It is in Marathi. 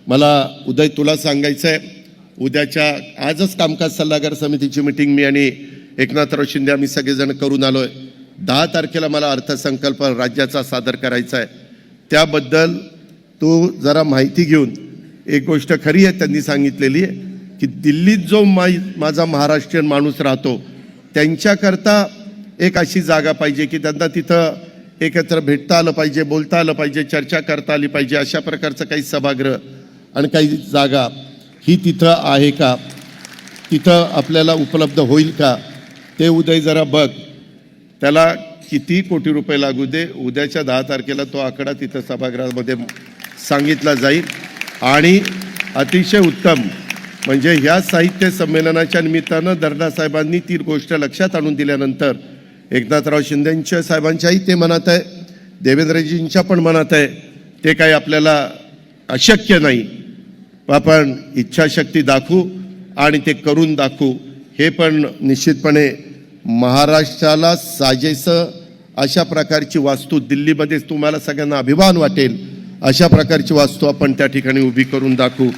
मला उदय तुला सांगायचं आहे, उद्याच्या आजच कामकाज सल्लागार समितीची मीटिंग मी आणि एकनाथराव शिंदे आम्ही सगळेजण करून आलोय। 10 तारखेला मला अर्थसंकल्प राज्याचा सादर करायचा आहे। त्याबद्दल तू जरा माहिती घेऊन, एक गोष्ट खरी आहे त्यांनी सांगितलेली आहे की दिल्लीत जो माझा महाराष्ट्रीयन माणूस राहतो त्यांच्याकरता एक अशी जागा पाहिजे की त्यांना तिथं एकत्र भेटता आलं पाहिजे, बोलता आलं पाहिजे, चर्चा करता आली पाहिजे। अशा प्रकारचं काही सभागृह आणि काही जागा ही तिथं आहे का, तिथं आपल्याला उपलब्ध होईल का, ते उदय जरा बघ। त्याला किती कोटी रुपये लागू दे, उद्याच्या 10 तारखेला तो आकडा तिथं सभागृहामध्ये सांगितला जाईल। आणि अतिशय उत्तम म्हणजे ह्या साहित्य संमेलनाच्या निमित्तानं दर्डा साहेबांनी ती गोष्ट लक्षात आणून दिल्यानंतर एकनाथराव शिंदेंच्या साहेबांच्याही ते मनात आहे, देवेंद्रजींच्या पण मनात आहे, ते काही आपल्याला अशक्य नाही। आपण इच्छाशक्ती दाखवू आणि ते करून दाखवू। हे पण निश्चितपणे महाराष्ट्राला साजेसं अशा प्रकारची वास्तू दिल्लीमध्ये तुम्हाला सगळ्यांना अभिमान वाटेल अशा प्रकारची वास्तू आपण त्या ठिकाणी उभी करून दाखवू।